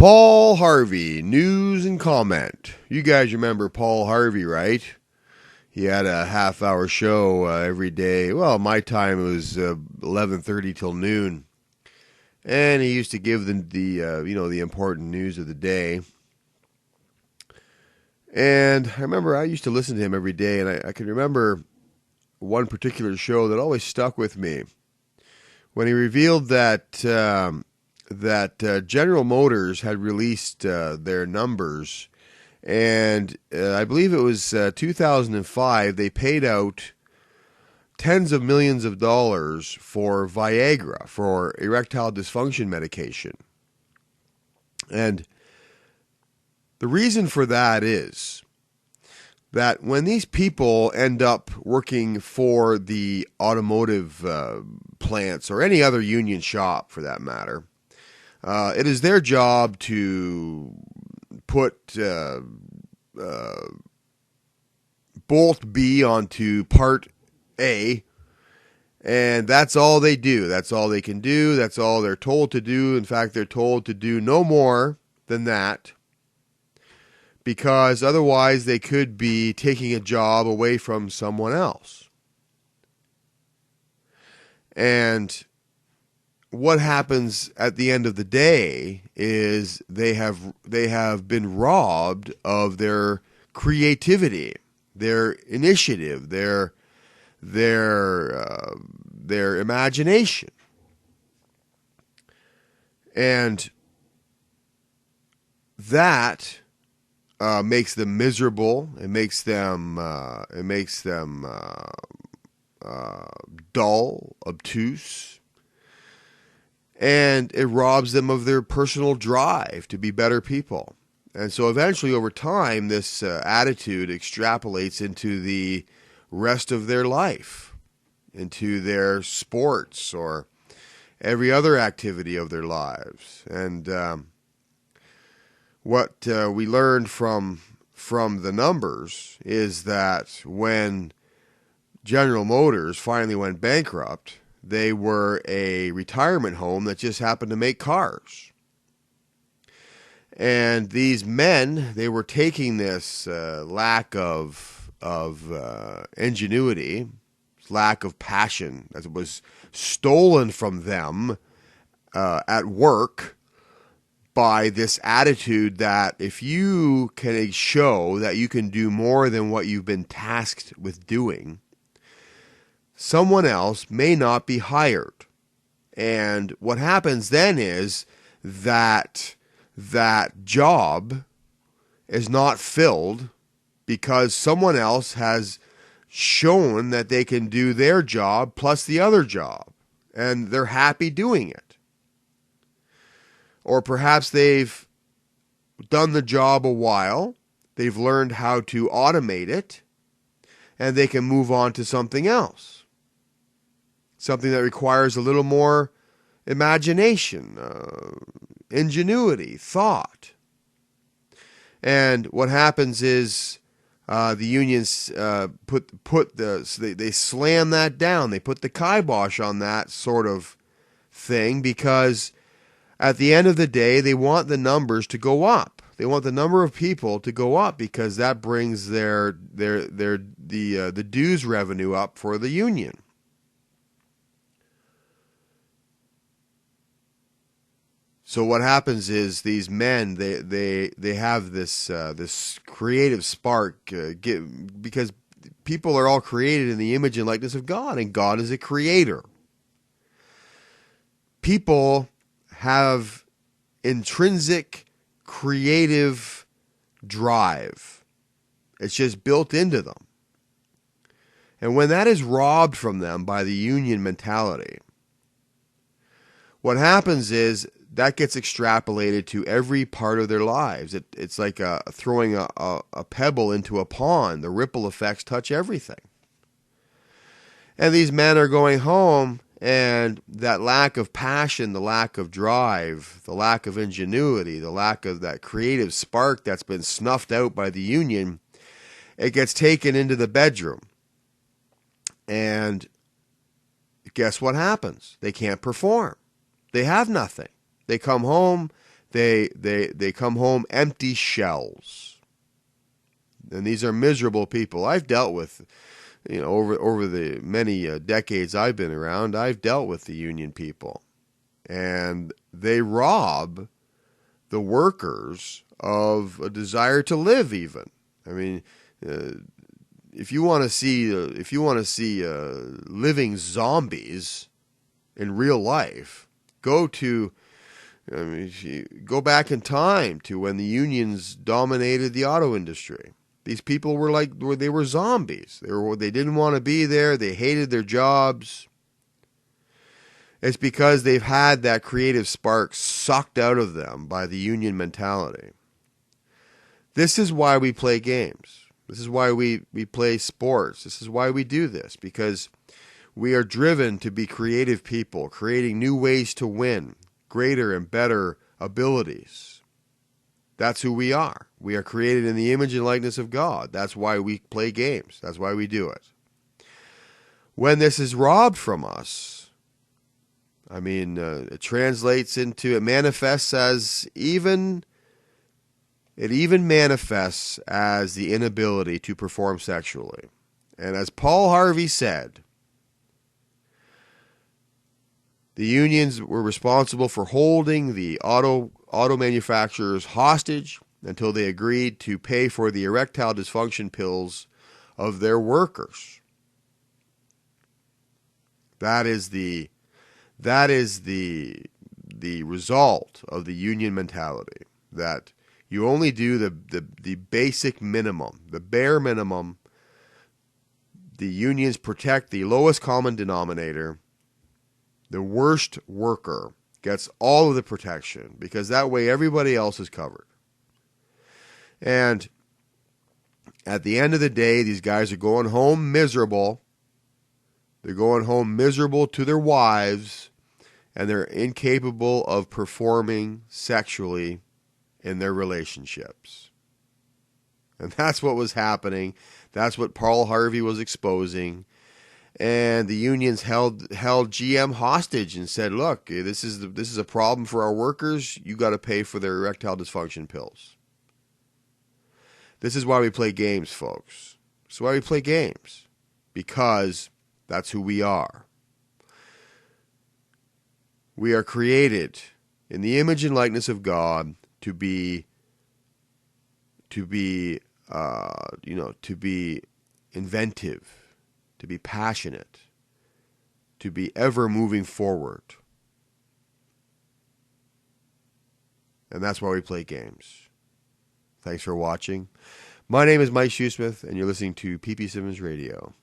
Paul Harvey, news and comment. You guys remember Paul Harvey, right? He had a half-hour show every day. Well, my time it was 11:30 till noon, and he used to give the important news of the day. And I remember I used to listen to him every day, and I can remember one particular show that always stuck with me when he revealed that General Motors had released their numbers, and I believe it was 2005. They paid out tens of millions of dollars for Viagra, for erectile dysfunction medication. And the reason for that is that when these people end up working for the automotive plants or any other union shop for that matter, it is their job to put bolt B onto part A, and that's all they do. That's all they can do. That's all they're told to do. In fact, they're told to do no more than that, because otherwise they could be taking a job away from someone else. And what happens at the end of the day is they have been robbed of their creativity, their initiative, their imagination, and that makes them miserable. It makes them dull, obtuse. And it robs them of their personal drive to be better people. And so eventually, over time, this attitude extrapolates into the rest of their life, into their sports or every other activity of their lives. And what we learned from the numbers is that when General Motors finally went bankrupt, they were a retirement home that just happened to make cars. And these men, they were taking this lack of ingenuity, lack of passion, as it was stolen from them at work, by this attitude that if you can show that you can do more than what you've been tasked with doing, someone else may not be hired. And what happens then is that job is not filled because someone else has shown that they can do their job plus the other job, and they're happy doing it. Or perhaps they've done the job a while, they've learned how to automate it, and they can move on to something else. Something that requires a little more imagination, ingenuity, thought. And what happens is the unions they slam that down. They put the kibosh on that sort of thing because at the end of the day, they want the numbers to go up. They want the number of people to go up because that brings the dues revenue up for the union. So what happens is these men they have this creative spark because people are all created in the image and likeness of God, and God is a creator. People have intrinsic creative drive. It's just built into them. And when that is robbed from them by the union mentality, what happens is that gets extrapolated to every part of their lives. It's like throwing a pebble into a pond. The ripple effects touch everything. And these men are going home, and that lack of passion, the lack of drive, the lack of ingenuity, the lack of that creative spark that's been snuffed out by the union, it gets taken into the bedroom. And guess what happens? They can't perform. They have nothing. They come home, They come home empty shells. And these are miserable people. I've dealt with, over the many decades I've been around, I've dealt with the union people. And they rob the workers of a desire to live even. I mean, if you want to see living zombies in real life, go back in time to when the unions dominated the auto industry. These people they were zombies. They didn't want to be there. They hated their jobs. It's because they've had that creative spark sucked out of them by the union mentality. This is why we play games. This is why we play sports. This is why we do this, because we are driven to be creative people, creating new ways to win, greater and better abilities. That's who we are. We are created in the image and likeness of God. That's why we play games. That's why we do it. When this is robbed from us, it manifests as it even manifests as the inability to perform sexually. And as Paul Harvey said, the unions were responsible for holding the auto manufacturers hostage until they agreed to pay for the erectile dysfunction pills of their workers. That is the result of the union mentality, that you only do the basic minimum, the bare minimum. The unions protect the lowest common denominator. The worst worker gets all of the protection, because that way everybody else is covered. And at the end of the day, these guys are going home miserable. They're going home miserable to their wives, and they're incapable of performing sexually in their relationships. And that's what was happening. That's what Paul Harvey was exposing. And the unions held GM hostage and said, "Look, this is a problem for our workers. You got to pay for their erectile dysfunction pills." This is why we play games, folks. This is why we play games, because that's who we are. We are created in the image and likeness of God to be inventive, to be passionate, to be ever moving forward. And that's why we play games. Thanks for watching. My name is Mike Shoesmith, and you're listening to PP Simmons Radio.